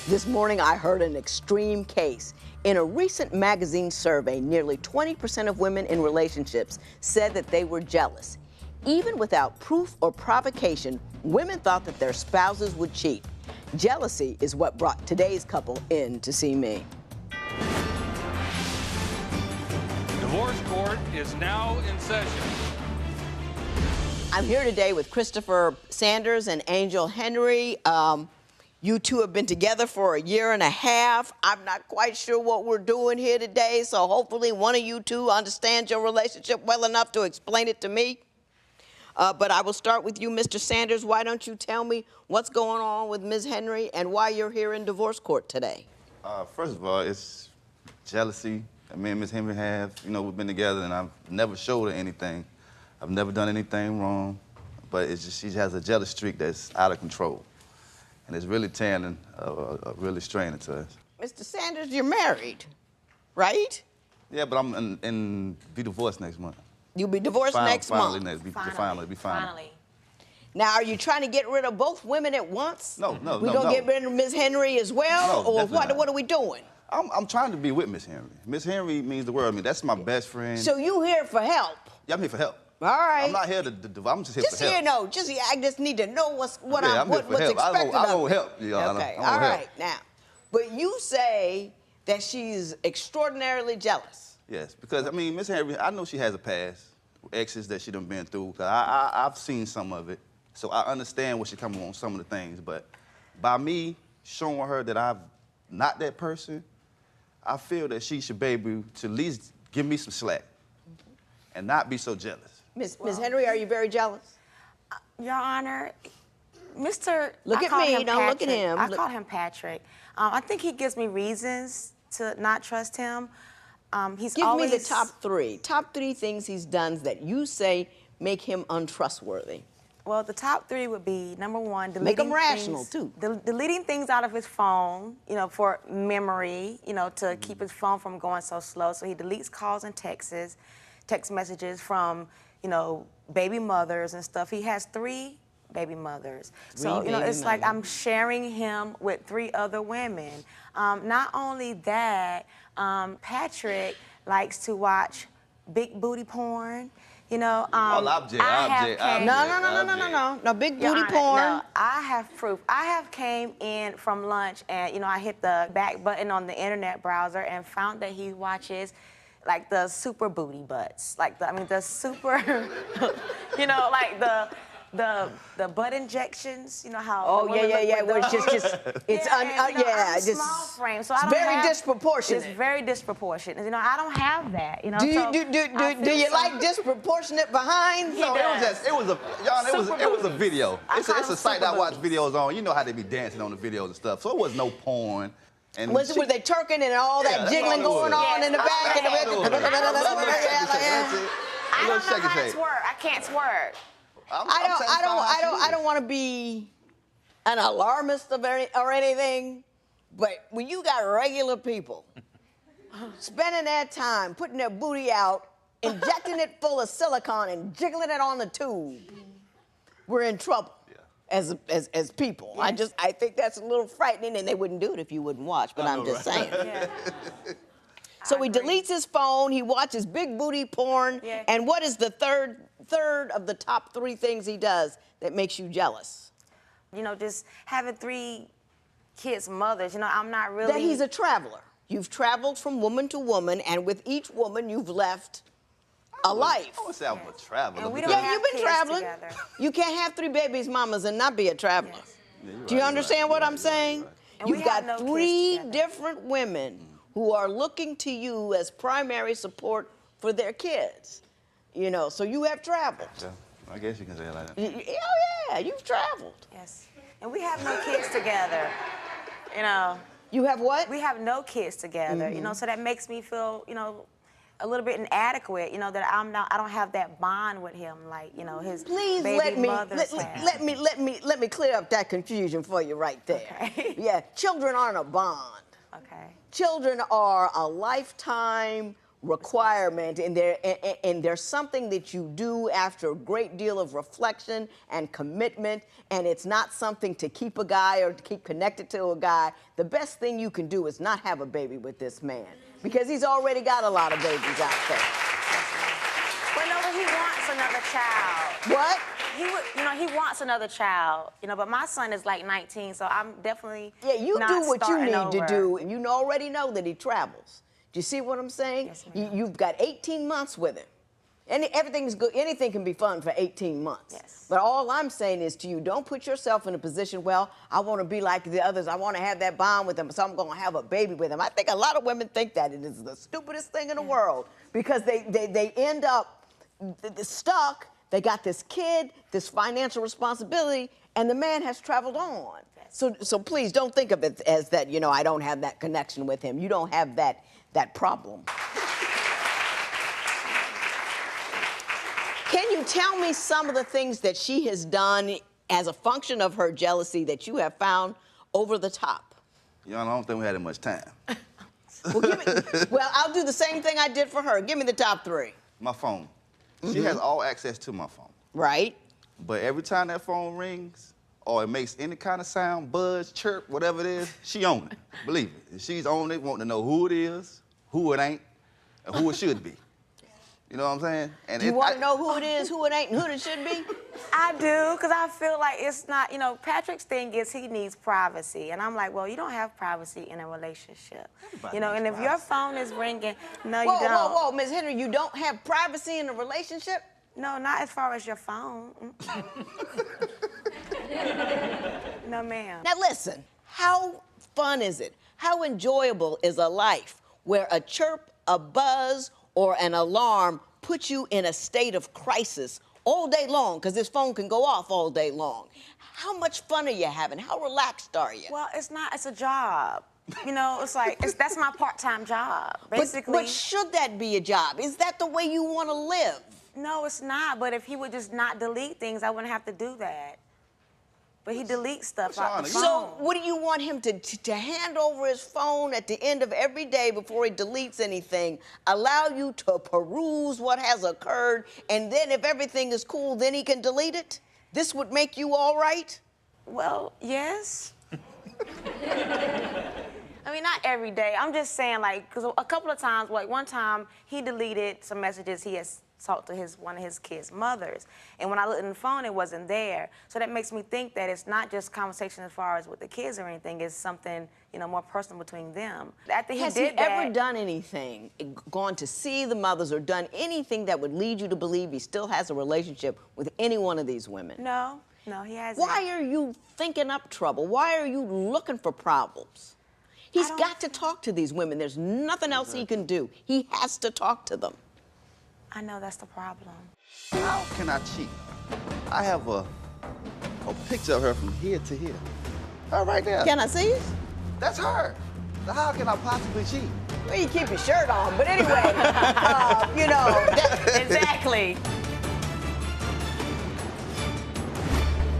This morning, I heard an extreme case. In a recent magazine survey, nearly 20% of women in relationships said that they were jealous. Even without proof or provocation, women thought that their spouses would cheat. Jealousy is what brought today's couple in to see me. Divorce court is now in session. I'm here today with Christopher Sanders and Angel Henry. You two have been together for a year and a half. I'm not quite sure what we're doing here today, so hopefully one of you two understands your relationship well enough to explain it to me. But I will start with you, Mr. Sanders. Why don't you tell me what's going on with Ms. Henry and why you're here in divorce court today? First of all, it's jealousy that me and Ms. Henry have. You know, we've been together and I've never showed her anything. I've never done anything wrong, but it's just she has a jealous streak that's out of control. And it's really tanning, really straining to us. Mr. Sanders, you're married, right? Yeah, but I'm be divorced next month. You'll be divorced next month. Finally. Now, are you trying to get rid of both women at once? No. We gonna get rid of Ms. Henry as well, No, or definitely what not. are we doing? I'm trying to be with Miss Henry. Miss Henry means the world to me. That's my best friend. So you here for help? Yeah, I'm here for help. All right. I'm not here to I'm just here for help. I just need to know what's I'm here for expected help. of me. I won't help, Your Honor. Okay, I won't all help. right, now. But you say that she's extraordinarily jealous. Yes, because, I mean, Miss Henry, I know she has a past, exes that she done been through. I've seen some of it, so I understand where she coming on some of the things. But by me showing her that I'm not that person, I feel that she should be able to at least give me some slack and not be so jealous. Ms. Henry, are you very jealous? Your Honor, Mr. Look at me, don't look at him. I call him Patrick. I think he gives me reasons to not trust him. Give me the top three things he's done that you say make him untrustworthy. Well, the top three would be, number one, deleting Make him rational, too. Deleting things out of his phone, you know, for memory, you know, to keep his phone from going so slow. So he deletes calls and text messages from, you know, baby mothers and stuff. He has 3 baby mothers. So, you know, it's like I'm sharing him with 3 other women. Not only that, Patrick likes to watch big booty porn. You know, No, big booty porn. No, I have proof. I have came in from lunch and, you know, I hit the back button on the internet browser and found that he watches like the super booty butts, like the super, you know, like the butt injections, you know how. Oh yeah. Where it's just I'm small frame, so I don't very disproportionate. It's very disproportionate. You know, I don't have that. You know. Do you like disproportionate behinds? No, it was a video. It's a site that I watch videos on. You know how they be dancing on the videos and stuff. So it was no porn. And were they twerking and all that jiggling going on in the back? I don't know how to twerk. I can't twerk. I don't want to be an alarmist or anything, but when you got regular people spending their time putting their booty out, injecting it full of silicone and jiggling it on the tube, we're in trouble. As people. Yes. I think that's a little frightening, and they wouldn't do it if you wouldn't watch, but I'm just saying. Yeah. So he deletes his phone, he watches big booty porn, and what is the third of the top 3 things he does that makes you jealous? You know, just having 3 kids' mothers, you know, I'm not really... That he's a traveler. You've traveled from woman to woman, and with each woman you've left a life. I would say I'm a traveler. And we don't have you've been kids traveling. together. You can't have 3 babies' mamas and not be a traveler. Yes. Do you understand what I'm saying? And You've we got have no 3 kids together. different women who are looking to you as primary support for their kids. You know, so you have traveled. Yeah, I guess you can say it like that. Yeah, you've traveled. Yes. And we have no kids together, you know. You have what? We have no kids together, you know, so that makes me feel, you know, a little bit inadequate, you know, that I don't have that bond with him, like, you know, his baby mothers have. Let me clear up that confusion for you right there. Okay. Yeah, children aren't a bond. Okay. Children are a lifetime requirement, and there's something that you do after a great deal of reflection and commitment, and it's not something to keep a guy or to keep connected to a guy. The best thing you can do is not have a baby with this man, because he's already got a lot of babies out there. Well, no, but he wants another child. What? He wants another child, but my son is like 19, so I'm definitely you not do what you starting need over. to do, and you already know that he travels. Do you see what I'm saying? Yes, ma'am. You've got 18 months with him. And everything's good. Anything can be fun for 18 months. Yes. But all I'm saying is to you, don't put yourself in a position, well, I want to be like the others. I want to have that bond with him, so I'm going to have a baby with him. I think a lot of women think that it is the stupidest thing in the world, because they end up stuck. They got this kid, this financial responsibility, and the man has traveled on. Yes. So please don't think of it as that, I don't have that connection with him. You don't have that problem. Can you tell me some of the things that she has done as a function of her jealousy that you have found over the top? I don't think we had that much time. Well, I'll do the same thing I did for her. Give me the top 3. My phone. She has all access to my phone. Right. But every time that phone rings, or it makes any kind of sound, buzz, chirp, whatever it is, she on it. Believe it. And she's on it, wanting to know who it is, who it ain't, and who it should be. You know what I'm saying? And you want to know who it is, who it ain't, and who it should be? I do, because I feel like it's not, Patrick's thing is he needs privacy. And I'm like, well, you don't have privacy in a relationship. Everybody and needs if your phone is ringing, no, Whoa, you don't. whoa, Ms. Henry, you don't have privacy in a relationship? No, not as far as your phone. No, ma'am. Now listen, how fun is it? How enjoyable is a life where a chirp, a buzz, or an alarm puts you in a state of crisis all day long, because this phone can go off all day long? How much fun are you having? How relaxed are you? Well, it's a job. It's like, that's my part-time job, basically. But should that be a job? Is that the way you want to live? No, it's not. But if he would just not delete things, I wouldn't have to do that. But he deletes stuff out the phone. So what do you want him to hand over his phone at the end of every day before he deletes anything, allow you to peruse what has occurred, and then if everything is cool, then he can delete it? This would make you all right? Well, yes. I mean, not every day. I'm just saying, because a couple of times, one time, he deleted some messages he has talked to one of his kids' mothers. And when I looked in the phone, it wasn't there. So that makes me think that it's not just conversation as far as with the kids or anything. It's something, more personal between them. After he Has did he ever done anything, gone to see the mothers, or done anything that would lead you to believe he still has a relationship with any one of these women? No, he hasn't. Why are you thinking up trouble? Why are you looking for problems? He's got to talk to these women. There's nothing else he can do. He has to talk to them. I know that's the problem. How can I cheat? I have a picture of her from here to here. Her right there. Can I see it? That's her. So how can I possibly cheat? Well, you keep your shirt on, but anyway, Exactly.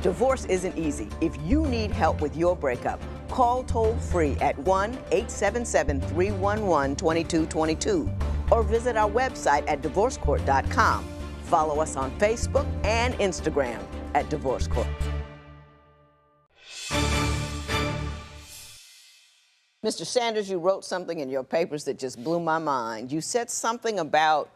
Divorce isn't easy. If you need help with your breakup, call toll-free at 1-877-311-2222 or visit our website at divorcecourt.com. Follow us on Facebook and Instagram at Divorce Court. Mr. Sanders, you wrote something in your papers that just blew my mind. You said something about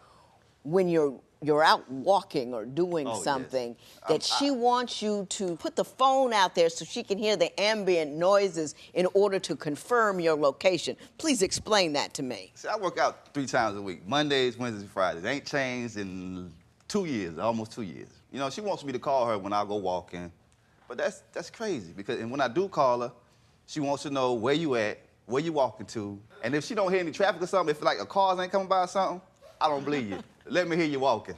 when you're out walking or doing something, yes. that she wants you to put the phone out there so she can hear the ambient noises in order to confirm your location. Please explain that to me. See, I work out 3 times a week, Mondays, Wednesdays, and Fridays. Ain't changed in 2 years, almost 2 years. She wants me to call her when I go walking, but that's crazy, because and when I do call her, she wants to know where you at, where you walking to, and if she don't hear any traffic or something, if like a cars ain't coming by or something, I don't believe you. Let me hear you walking.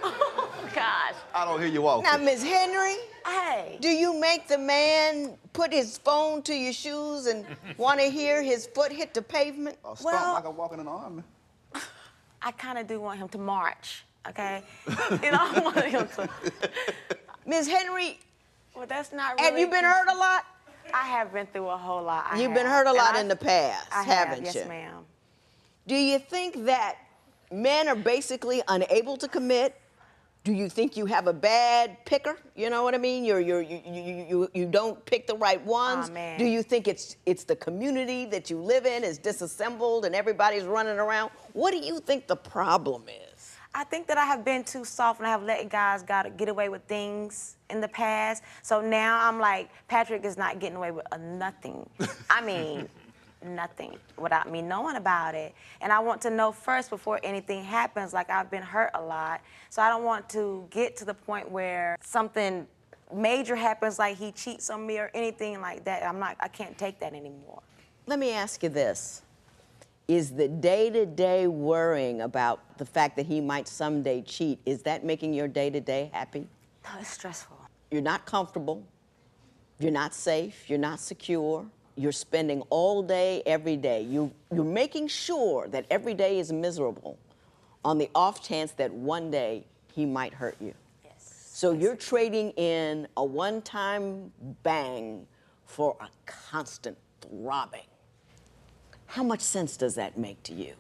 Oh, gosh. I don't hear you walking. Now, Ms. Henry, Hey. do you make the man put his phone to your shoes and want to hear his foot hit the pavement? Or stomp like I'm walking in the army. I kind of do want him to march, okay? I want him to. Ms. Henry, Well, that's not really. have you been hurt a lot? I have been through a whole lot. You've been hurt a lot in the past, I haven't have, you? yes, ma'am. Do you think that men are basically unable to commit? Do you think you have a bad picker? You know what I mean? You don't pick the right ones. Aw, man. Do you think it's the community that you live in is disassembled and everybody's running around? What do you think the problem is? I think that I have been too soft and I have let guys get away with things in the past. So now I'm like, Patrick is not getting away with nothing. I mean, nothing without me knowing about it. And I want to know first before anything happens. Like, I've been hurt a lot. So I don't want to get to the point where something major happens, like he cheats on me or anything like that. I can't take that anymore. Let me ask you this. Is the day-to-day worrying about the fact that he might someday cheat, is that making your day-to-day happy? No, it's stressful. You're not comfortable. You're not safe. You're not secure. You're spending all day, every day. You're making sure that every day is miserable on the off chance that one day he might hurt you. Yes. So you're trading in a one-time bang for a constant throbbing. How much sense does that make to you?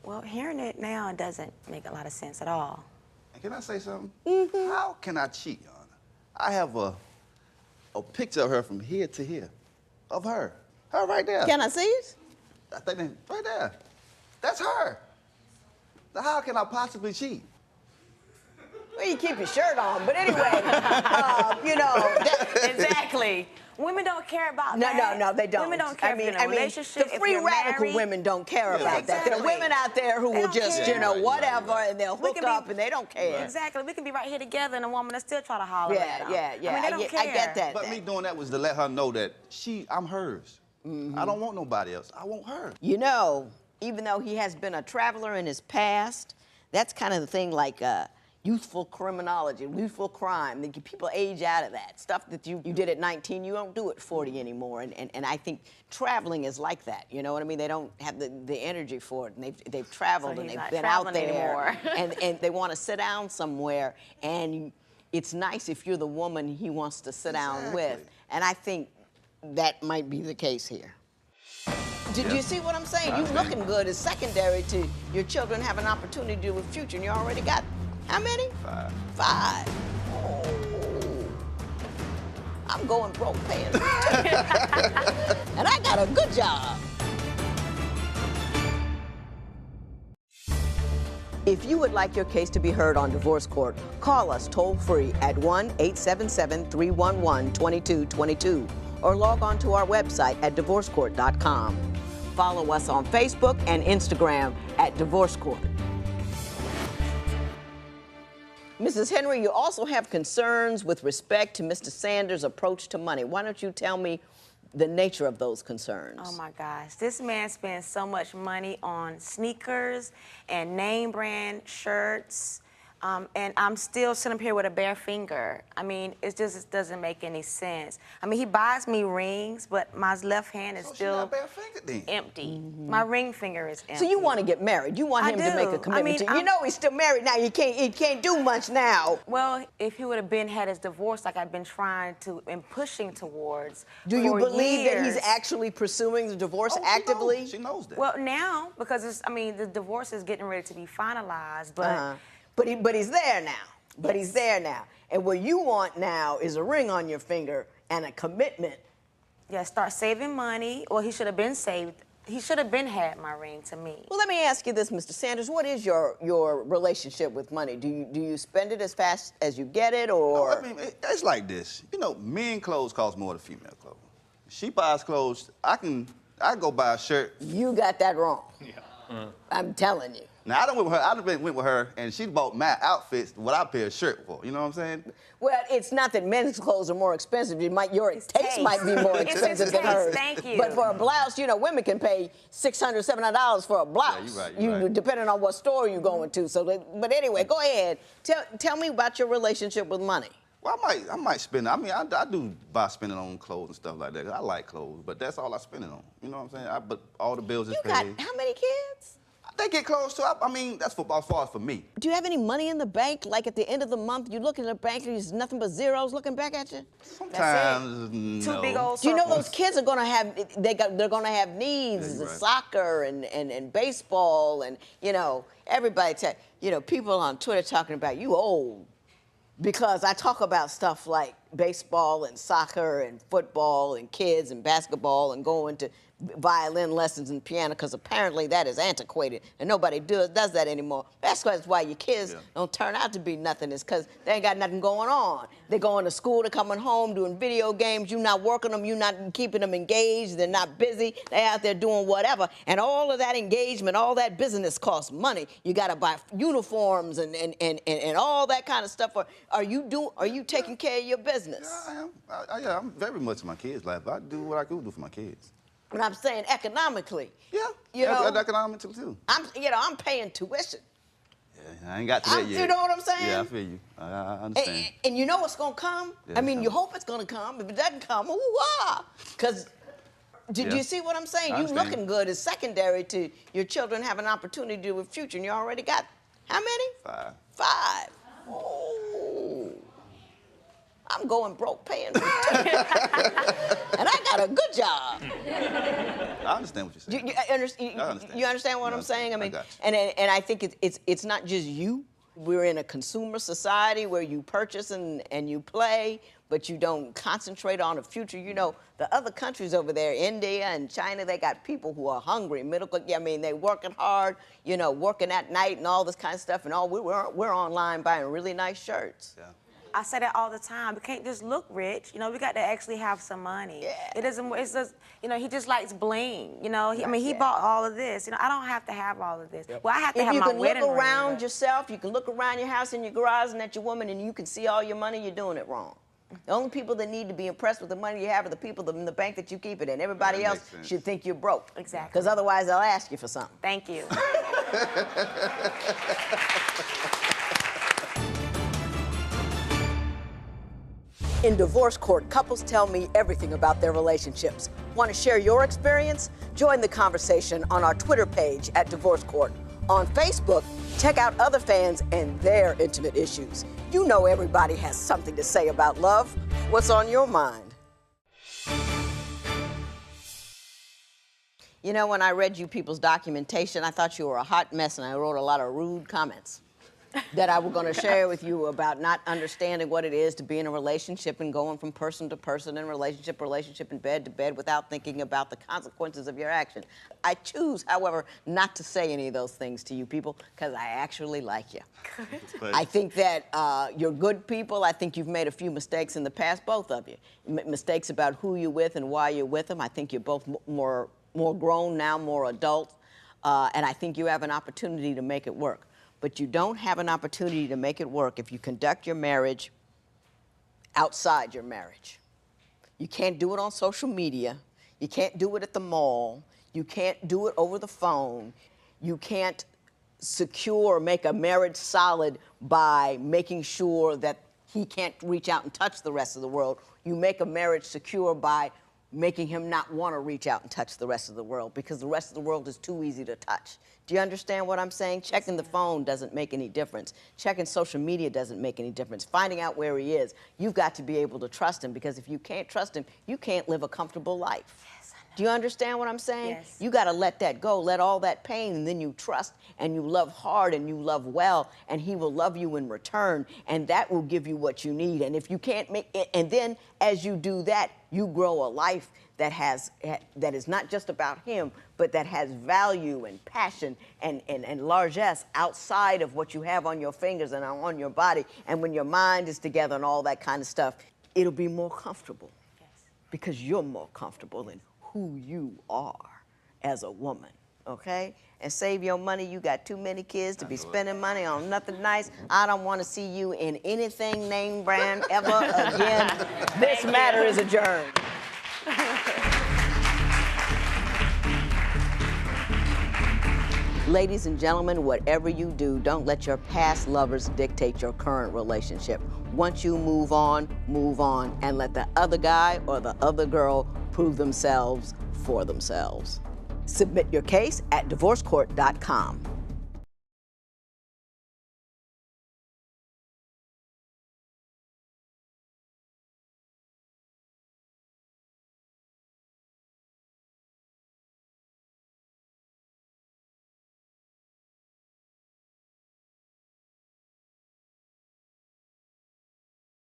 Well, hearing it now, it doesn't make a lot of sense at all. And can I say something? Mm-hmm. How can I cheat on her? I have a picture of her from here to here. Of her. Her right there. Can I see it? I think right there. That's her. Now, how can I possibly cheat? Well, you keep your shirt on, but anyway, you know. Exactly. Women don't care about that. No, they don't. Women don't care if you're in a relationship, the free if you're radical married. women don't care about that. There are exactly. women out there who They will don't just, care. you know, Right, whatever, right. and they'll We hook can be- up and they don't care. Exactly. We can be right here together and a woman will still try to holler Yeah, at them. yeah. I mean, they don't care. I get that. But me doing that was to let her know that I'm hers. Mm-hmm. I don't want nobody else. I want her. You know, even though he has been a traveler in his past, that's kind of the thing like youthful criminology, youthful crime. People age out of that. Stuff that you did at 19, you don't do at 40 anymore. And I think traveling is like that. You know what I mean? They don't have the energy for it. And they've traveled So and he's they've not been out traveling there. anymore. and they want to sit down somewhere. And it's nice if you're the woman he wants to sit down with. Exactly. And I think that might be the case here. Did you see what I'm saying? You looking good is secondary to your children having an opportunity to do a future, and you already got how many? 5. 5. Oh. I'm going broke paying rent. And I got a good job. If you would like your case to be heard on divorce court, call us toll-free at 1-877-311-2222 or log on to our website at divorcecourt.com. Follow us on Facebook and Instagram at Divorce Court. Mrs. Henry, you also have concerns with respect to Mr. Sanders' approach to money. Why don't you tell me the nature of those concerns? Oh my gosh, this man spends so much money on sneakers and name brand shirts, and I'm still sitting up here with a bare finger. I mean, it doesn't make any sense. I mean, he buys me rings, but my left hand is So she still not bare-fingered then. empty. My ring finger is empty. So you want to get married? You want I him to make a do. commitment I mean, to you? You know he's still married now. He can't do much now. Well, if he would have had his divorce like I've been trying to and pushing towards Do you for believe that he's years. actually pursuing the divorce Oh, actively? She knows that. Well, now, because the divorce is getting ready to be finalized, but But he's there now. But he's there now. And what you want now is a ring on your finger and a commitment. yeah, start saving money. Well, he should have been saved. He should have been had my ring to me. Well, let me ask you this, Mr. Sanders. What is your relationship with money? Do you spend it as fast as you get it, or? I mean, it's like this. You know, men clothes cost more than female clothes. She buys clothes. I go buy a shirt. You got that wrong. Yeah. I'm telling you. Now, I done went with her, and she bought my outfits what I pay a shirt for. You know what I'm saying? Well, it's not that men's clothes are more expensive. Your taste taste. might be more It's his expensive than taste, hers. thank you. But for a blouse, you know, women can pay $600, $700 for a blouse. Yeah, you're right. Depending on what store you're going to. So, but anyway, go ahead. Tell me about your relationship with money. Well, I might spend. I mean, I do buy spending on clothes and stuff like that. 'Cause I like clothes, but that's all I spend it on. You know what I'm saying? But all the bills is You paid. got how many kids? They get close to. I mean, that's football as far as for me. Do you have any money in the bank? Like at the end of the month, you look in the bank and there's nothing but zeros looking back at you? Sometimes, no. Two big old circles. Do you know those kids are gonna have they're gonna have needs, Yeah, you're right. soccer and baseball and everybody people on Twitter talking about you old because I talk about stuff like baseball and soccer and football and kids and basketball and going to violin lessons and piano because apparently that is antiquated and nobody does that anymore. That's why your kids don't turn out to be nothing is because they ain't got nothing going on. They're going to school, they're coming home, doing video games, you're not working them, you're not keeping them engaged, they're not busy, they're out there doing whatever. And all of that engagement, all that business costs money. You gotta buy uniforms and all that kind of stuff. Are you taking care of your business? Yeah, I am. I'm very much in my kids' life. I do what I could do for my kids. But I'm saying economically. Yeah, economically too. I'm paying tuition. Yeah, I ain't got to that yet. You know what I'm saying? Yeah, I feel you. I understand. And you know what's gonna come? Yeah, I mean, you hope it's gonna come. If it doesn't come, ooh-ah. Because, do you see what I'm saying? I You understand. looking good is secondary to your children having an opportunity to do a future, and you already got, how many? 5. Oh. I'm going broke paying for it. And I got a good job. I understand what you're saying. You understand what I'm saying? I mean, got you. and I think it's not just you. We're in a consumer society where you purchase and you play, but you don't concentrate on the future. You know, the other countries over there, India and China, they got people who are hungry, they working hard, working at night and all this kind of stuff. And we're online buying really nice shirts. Yeah. I say that all the time. We can't just look rich. We got to actually have some money. Yeah. It doesn't. It's just. He just likes bling. He bought all of this. I don't have to have all of this. Well, I have to If have you my can wedding look ring, around but- yourself, you can look around your house and your garage and at your woman and you can see all your money, you're doing it wrong. The only people that need to be impressed with the money you have are the people in the bank that you keep it in. Everybody That else makes sense. should think you're broke. Exactly. Because otherwise they'll ask you for something. Thank you. In divorce court, couples tell me everything about their relationships. Want to share your experience? Join the conversation on our Twitter page at Divorce Court. On Facebook, check out other fans and their intimate issues. You know everybody has something to say about love. What's on your mind? When I read you people's documentation, I thought you were a hot mess and I wrote a lot of rude comments that I was going to share with you about not understanding what it is to be in a relationship and going from person to person and relationship and bed to bed without thinking about the consequences of your action. I choose, however, not to say any of those things to you people because I actually like you. I think that you're good people. I think you've made a few mistakes in the past, both of you. Mistakes about who you're with and why you're with them. I think you're both more grown now, more adult, and I think you have an opportunity to make it work. But you don't have an opportunity to make it work if you conduct your marriage outside your marriage. You can't do it on social media. You can't do it at the mall. You can't do it over the phone. You can't secure or make a marriage solid by making sure that he can't reach out and touch the rest of the world. You make a marriage secure by making him not want to reach out and touch the rest of the world because the rest of the world is too easy to touch. Do you understand what I'm saying? Checking the phone doesn't make any difference. Checking social media doesn't make any difference. Finding out where he is, you've got to be able to trust him because if you can't trust him, you can't live a comfortable life. Yes, I know. Do you understand what I'm saying? Yes. You got to let that go, let all that pain, and then you trust and you love hard and you love well, and he will love you in return, and that will give you what you need. And if you can't make it, and then as you do that, you grow a life that is not just about him, but that has value and passion and largesse outside of what you have on your fingers and on your body. And when your mind is together and all that kind of stuff, it'll be more comfortable. Yes. Because you're more comfortable in who you are as a woman, okay? And save your money. You got too many kids to be spending money on nothing nice. I don't want to see you in anything name brand ever again. This matter is adjourned. Ladies and gentlemen, whatever you do, don't let your past lovers dictate your current relationship. Once you move on, and let the other guy or the other girl prove themselves for themselves. Submit your case at divorcecourt.com.